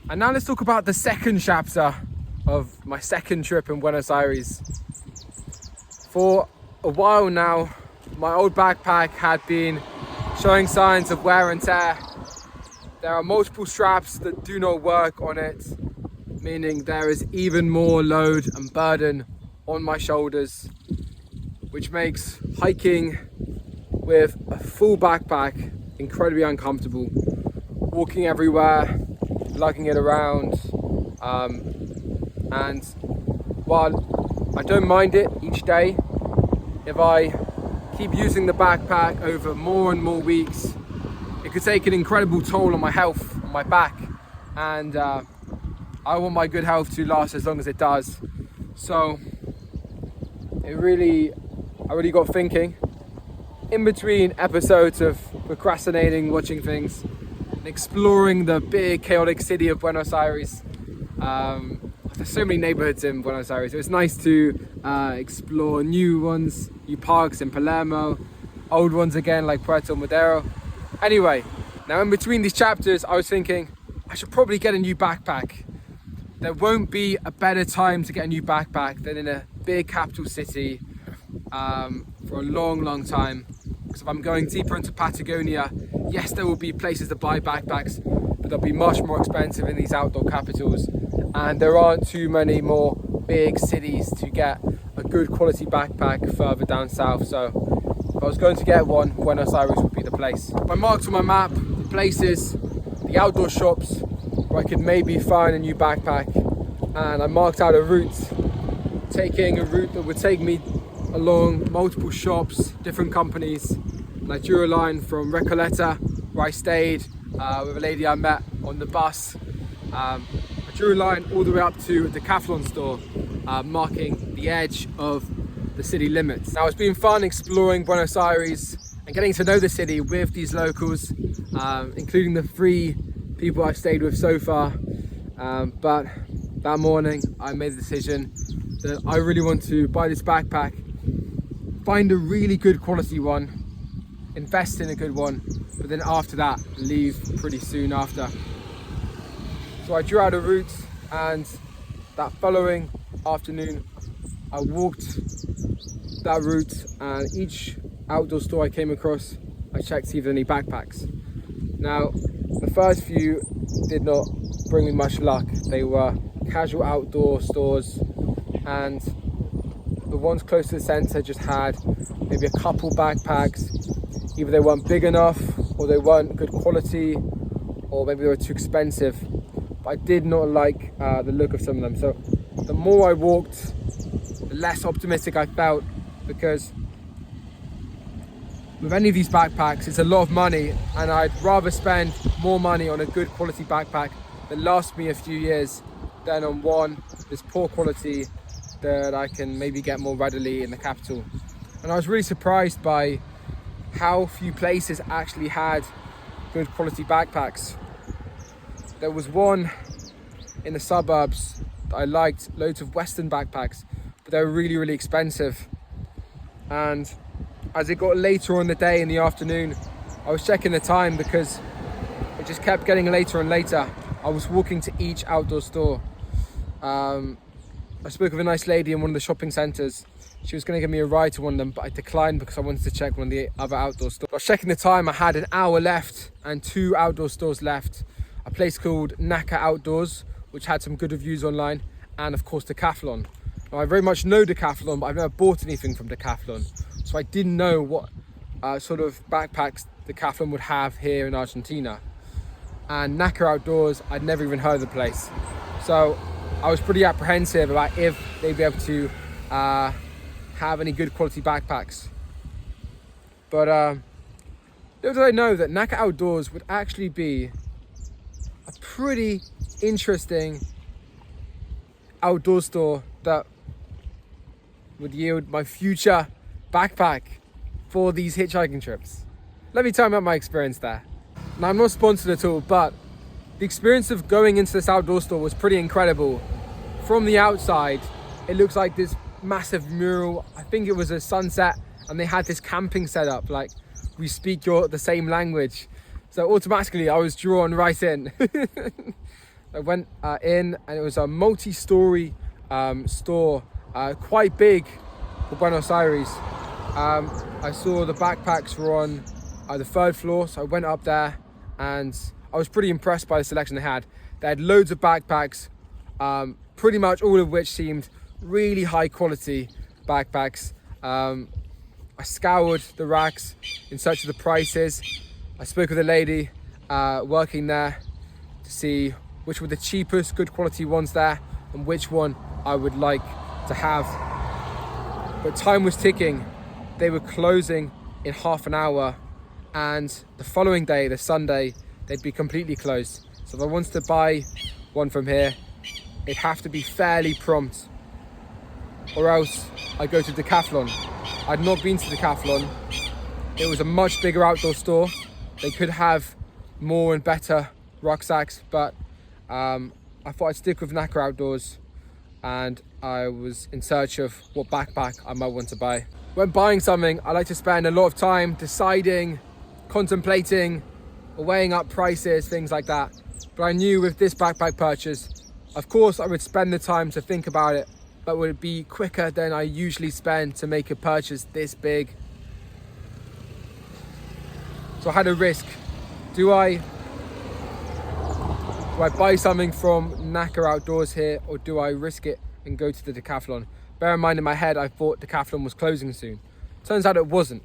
And now let's talk about the second chapter of my second trip in Buenos Aires. For a while now, my old backpack had been showing signs of wear and tear. There are multiple straps that do not work on it, meaning there is even more load and burden on my shoulders, which makes hiking with a full backpack incredibly uncomfortable. Walking everywhere, lugging it around, and while I don't mind it each day, if I keep using the backpack over more and more weeks, it could take an incredible toll on my health, on my back, and I want my good health to last as long as it does. So I really got thinking, in between episodes of procrastinating, watching things, and exploring the big chaotic city of Buenos Aires. There's so many neighborhoods in Buenos Aires. It was nice to explore new ones, new parks in Palermo, old ones again like Puerto Madero. Anyway, now in between these chapters, I was thinking I should probably get a new backpack. There won't be a better time to get a new backpack than in a big capital city for a long time. Because if I'm going deeper into Patagonia, yes, there will be places to buy backpacks, but they'll be much more expensive in these outdoor capitals. And there aren't too many more big cities to get a good quality backpack further down south. So if I was going to get one, Buenos Aires would be the place. I marked on my map the places, the outdoor shops where I could maybe find a new backpack. And I marked out a route, taking a route that would take me along multiple shops, different companies. And I drew a line from Recoleta, where I stayed with a lady I met on the bus. I drew a line all the way up to a Decathlon store, marking the edge of the city limits. Now, it's been fun exploring Buenos Aires and getting to know the city with these locals, including the 3 people I've stayed with so far. But that morning, I made the decision that I really want to buy this backpack, find a really good quality one, invest in a good one, but then after that, leave pretty soon after. So I drew out a route, and that following afternoon, I walked that route, and each outdoor store I came across, I checked to see if there were any backpacks. Now, the first few did not bring me much luck. They were casual outdoor stores, and the ones close to the center just had maybe a couple backpacks. Either they weren't big enough, or they weren't good quality, or maybe they were too expensive. But I did not like the look of some of them. So the more I walked, the less optimistic I felt, because with any of these backpacks, it's a lot of money, and I'd rather spend more money on a good quality backpack that lasts me a few years than on one that's poor quality that I can maybe get more readily in the capital. And I was really surprised by how few places actually had good quality backpacks. There was one in the suburbs that I liked, loads of Western backpacks, but they were really expensive. And as it got later on the day, in the afternoon, I was checking the time because it just kept getting later and later. I was walking to each outdoor store. I spoke with a nice lady in one of the shopping centres. She was going to give me a ride to one of them, but I declined because I wanted to check one of the other outdoor stores. I was checking the time, I had an hour left and 2 outdoor stores left. A place called Naka Outdoors, which had some good reviews online, and of course Decathlon. Now, I very much know Decathlon, but I've never bought anything from Decathlon. So I didn't know what sort of backpacks Decathlon would have here in Argentina. And Naka Outdoors, I'd never even heard of the place. So I was pretty apprehensive about if they'd be able to have any good quality backpacks. But little did I know that Naka Outdoors would actually be a pretty interesting outdoor store that would yield my future backpack for these hitchhiking trips. Let me tell you about my experience there. Now, I'm not sponsored at all, but the experience of going into this outdoor store was pretty incredible. From the outside, it looks like this massive mural. I think it was a sunset, and they had this camping setup, like we speak the same language. So automatically I was drawn right in. I went in, and it was a multi-story store, quite big for Buenos Aires. I saw the backpacks were on the 3rd floor, so I went up there and I was pretty impressed by the selection they had. They had loads of backpacks, pretty much all of which seemed really high quality backpacks. I scoured the racks in search of the prices. I spoke with a lady working there to see which were the cheapest, good quality ones there and which one I would like to have. But time was ticking. They were closing in half an hour, and the following day, the Sunday, they'd be completely closed. So if I wanted to buy one from here, it'd have to be fairly prompt, or else I go to Decathlon. I'd not been to Decathlon. It was a much bigger outdoor store. They could have more and better rucksacks, but I thought I'd stick with Naka Outdoors, and I was in search of what backpack I might want to buy. When buying something, I like to spend a lot of time deciding, contemplating, weighing up prices, things like that. But I knew with this backpack purchase, of course I would spend the time to think about it, but would it be quicker than I usually spend to make a purchase this big? So I had a risk. Do I buy something from Naka Outdoors here, or do I risk it and go to the Decathlon? Bear in mind, in my head, I thought Decathlon was closing soon. Turns out it wasn't.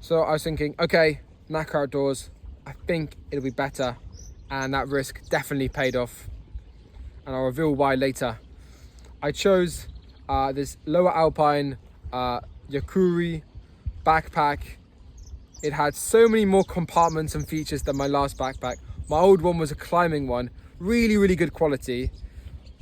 So I was thinking, okay, Naka Outdoors, I think it'll be better. And that risk definitely paid off. And I'll reveal why later. I chose this lower alpine Yakuri backpack. It had so many more compartments and features than my last backpack. My old one was a climbing one, really, really good quality,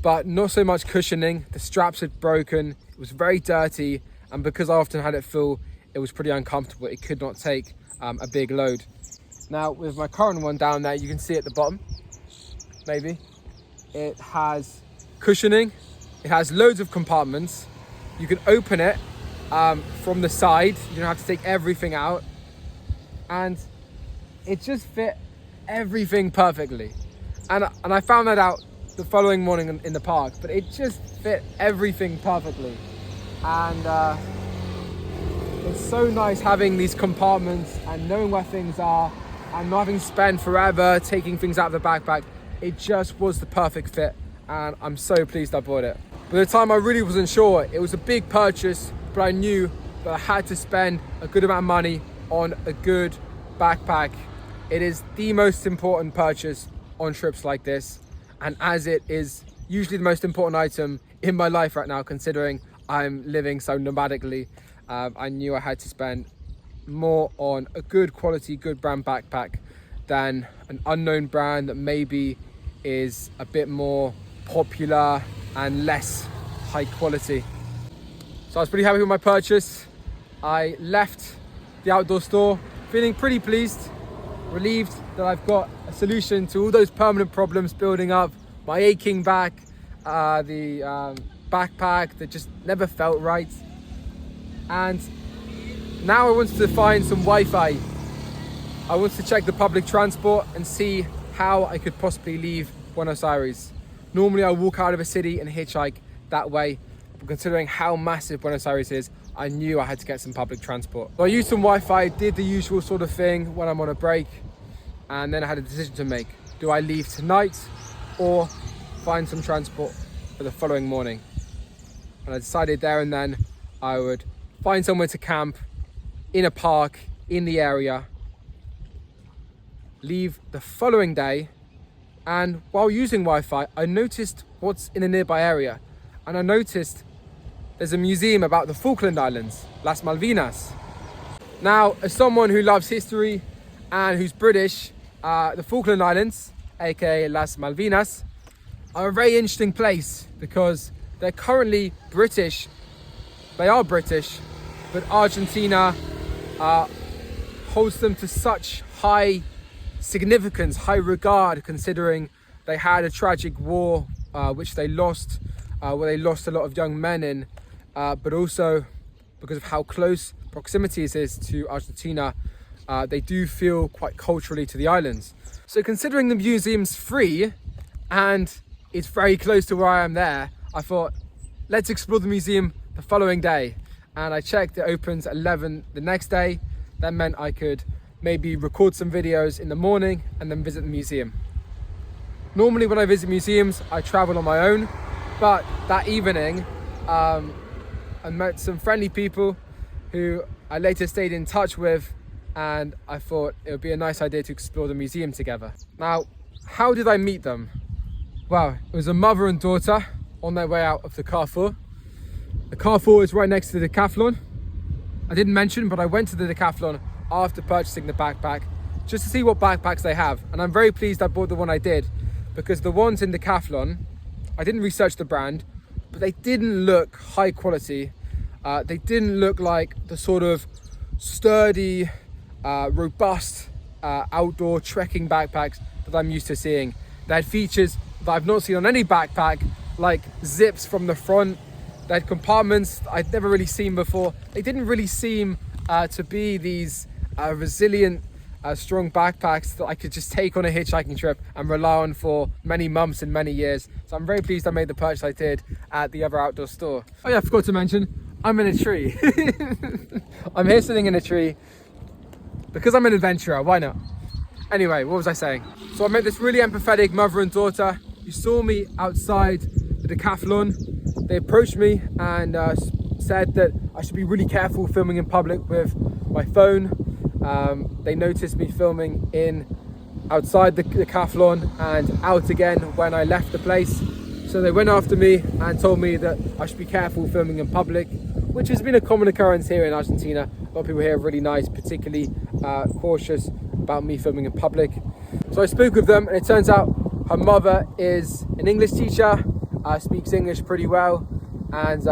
but not so much cushioning. The straps had broken, it was very dirty, and because I often had it full, it was pretty uncomfortable. It could not take a big load. Now, with my current one down there, you can see at the bottom, maybe, it has cushioning, it has loads of compartments. You can open it from the side, you don't have to take everything out, and it just fit everything perfectly. And I found that out the following morning in the park, but it just fit everything perfectly. And it's so nice having these compartments and knowing where things are and not having to spend forever taking things out of the backpack. It just was the perfect fit, and I'm so pleased I bought it. By the time I really wasn't sure, it was a big purchase, but I knew that I had to spend a good amount of money on a good backpack. It is the most important purchase on trips like this, and as it is usually the most important item in my life right now, considering I'm living so nomadically, I knew I had to spend more on a good quality, good brand backpack than an unknown brand that maybe is a bit more popular and less high quality. So I was pretty happy with my purchase. I left the outdoor store feeling pretty pleased, relieved that I've got a solution to all those permanent problems building up, my aching back, the backpack that just never felt right. And now I wanted to find some Wi-Fi. I wanted to check the public transport and see how I could possibly leave Buenos Aires. Normally I walk out of a city and hitchhike that way, but considering how massive Buenos Aires is, I knew I had to get some public transport. So I used some Wi-Fi, did the usual sort of thing when I'm on a break, and then I had a decision to make. Do I leave tonight or find some transport for the following morning? And I decided there and then I would find somewhere to camp in a park in the area, leave the following day, and while using Wi-Fi, I noticed what's in a nearby area. And I noticed there's a museum about the Falkland Islands, Las Malvinas. Now, as someone who loves history and who's British, the Falkland Islands, aka Las Malvinas, are a very interesting place because they're currently British. They are British, but Argentina holds them to such high significance, high regard, considering they had a tragic war which they lost, where they lost a lot of young men in, but also because of how close proximity it is to Argentina, they do feel quite culturally to the islands. So considering the museum's free and it's very close to where I am there. I thought, let's explore the museum the following day. And I checked, it opens at 11 the next day. That meant I could maybe record some videos in the morning and then visit the museum. Normally when I visit museums, I travel on my own, but that evening, I met some friendly people who I later stayed in touch with, and I thought it would be a nice idea to explore the museum together. Now, how did I meet them? Well, it was a mother and daughter on their way out of the Carrefour. The Carrefour is right next to the Decathlon. I didn't mention, but I went to the Decathlon after purchasing the backpack just to see what backpacks they have. And I'm very pleased I bought the one I did, because the ones in Decathlon, I didn't research the brand, but they didn't look high quality. They didn't look like the sort of sturdy, robust outdoor trekking backpacks that I'm used to seeing. They had features that I've not seen on any backpack, like zips from the front. They had compartments I'd never really seen before. They didn't really seem to be these resilient, strong backpacks that I could just take on a hitchhiking trip and rely on for many months and many years. So I'm very pleased I made the purchase I did at the other outdoor store. Oh yeah, I forgot to mention, I'm in a tree. I'm here sitting in a tree because I'm an adventurer, why not? Anyway, what was I saying? So I met this really empathetic mother and daughter who saw me outside the Decathlon. They approached me and said that I should be really careful filming in public with my phone. They noticed me filming outside the Decathlon and out again when I left the place. So they went after me and told me that I should be careful filming in public, which has been a common occurrence here in Argentina. A lot of people here are really nice, particularly cautious about me filming in public. So I spoke with them, and it turns out her mother is an English teacher, speaks English pretty well, and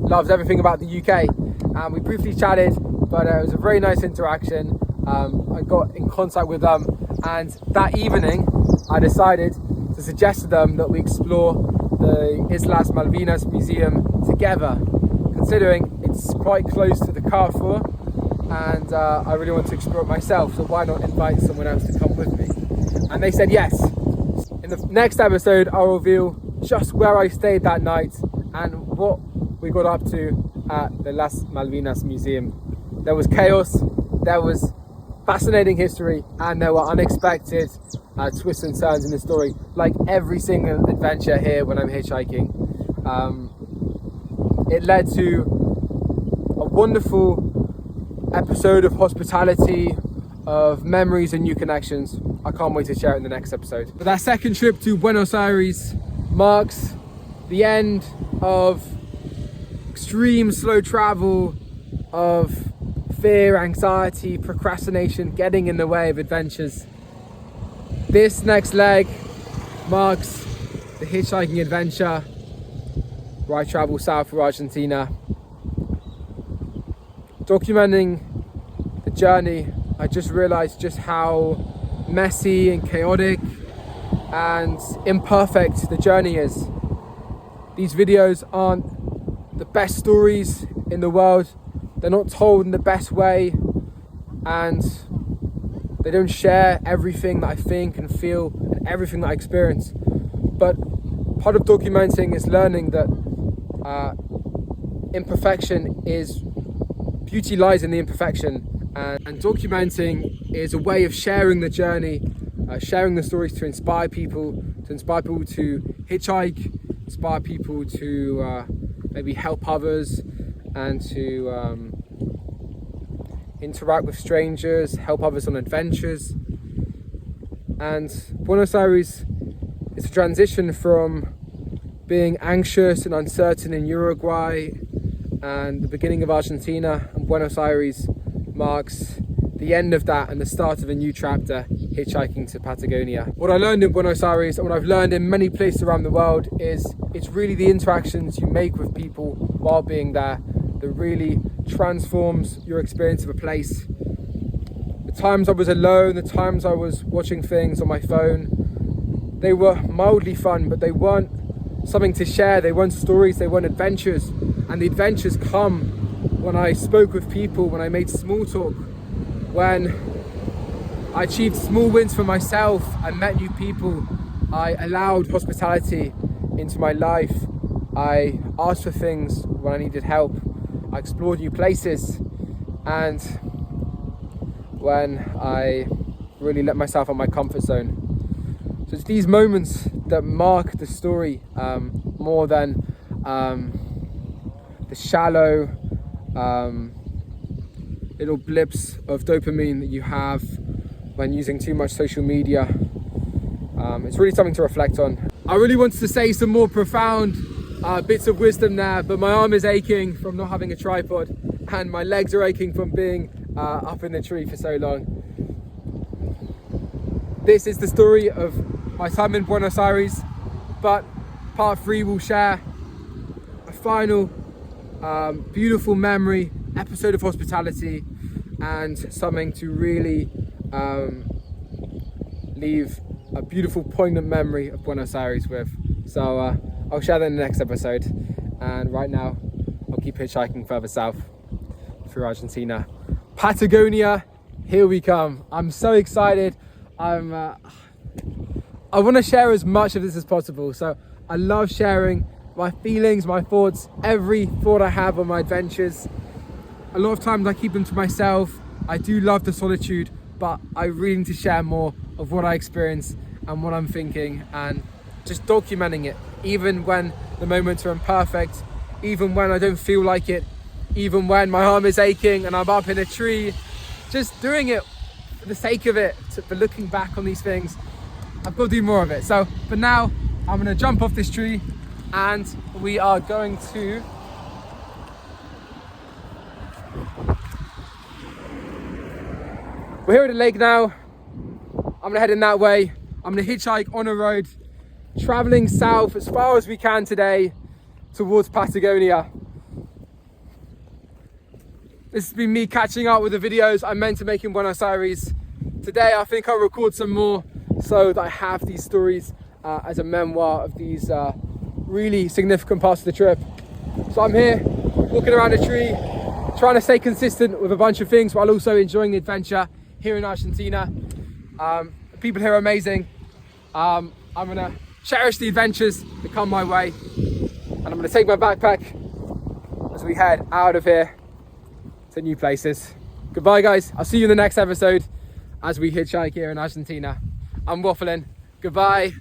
loves everything about the UK. And we briefly chatted, but it was a very nice interaction. I got in contact with them, and that evening I decided to suggest to them that we explore the Islas Malvinas Museum together, considering it's quite close to the Carrefour, and I really want to explore it myself, so why not invite someone else to come with me? And they said yes. In the next episode, I'll reveal just where I stayed that night and what we got up to at the Las Malvinas Museum. There was chaos, there was fascinating history, and there were unexpected twists and turns in the story, like every single adventure here when I'm hitchhiking. It led to a wonderful episode of hospitality, of memories and new connections. I can't wait to share it in the next episode. But that second trip to Buenos Aires marks the end of extreme slow travel, of fear, anxiety, procrastination getting in the way of adventures. This next leg marks the hitchhiking adventure where I travel south through Argentina. Documenting the journey, I just realized just how messy and chaotic and imperfect the journey is. These videos aren't the best stories in the world. They're not told in the best way, and they don't share everything that I think and feel and everything that I experience. But part of documenting is learning that beauty lies in the imperfection, and documenting is a way of sharing the journey, sharing the stories to inspire people to hitchhike, inspire people to maybe help others, and to interact with strangers, help others on adventures. And Buenos Aires is a transition from being anxious and uncertain in Uruguay and the beginning of Argentina, and Buenos Aires marks the end of that and the start of a new chapter, hitchhiking to Patagonia. What I learned in Buenos Aires, and what I've learned in many places around the world, is it's really the interactions you make with people while being there that really transforms your experience of a place. The times I was alone, the times I was watching things on my phone, they were mildly fun, but they weren't something to share. They weren't stories, they weren't adventures. And the adventures come when I spoke with people, when I made small talk, when I achieved small wins for myself, I met new people, I allowed hospitality into my life. I asked for things when I needed help. I explored new places, and when I really let myself out of my comfort zone. So it's these moments that mark the story more than the shallow little blips of dopamine that you have when using too much social media. It's really something to reflect on. I really wanted to say some more profound bits of wisdom there, but my arm is aching from not having a tripod, and my legs are aching from being up in the tree for so long. This is the story of my time in Buenos Aires, but part 3 will share a final beautiful memory, episode of hospitality, and something to really leave a beautiful, poignant memory of Buenos Aires with. So I'll share that in the next episode. And right now, I'll keep hitchhiking further south through Argentina. Patagonia, here we come. I'm so excited. I want to share as much of this as possible. So I love sharing my feelings, my thoughts, every thought I have on my adventures. A lot of times I keep them to myself. I do love the solitude, but I really need to share more of what I experience and what I'm thinking, and just documenting it, even when the moments are imperfect, even when I don't feel like it, even when my arm is aching and I'm up in a tree, just doing it for the sake of it, for looking back on these things. I've got to do more of it. So for now, I'm going to jump off this tree and we are going to we're here at the lake now. I'm gonna head in that way. I'm gonna hitchhike on a road, traveling south as far as we can today towards Patagonia. This has been me catching up with the videos I meant to make in Buenos Aires. Today I think I'll record some more so that I have these stories as a memoir of these really significant parts of the trip. So I'm here walking around a tree, trying to stay consistent with a bunch of things while also enjoying the adventure here in Argentina. People here are amazing. I'm gonna cherish the adventures that come my way, and I'm gonna take my backpack as we head out of here to new places. Goodbye guys, I'll see you in the next episode as we hitchhike here in Argentina. I'm waffling, goodbye.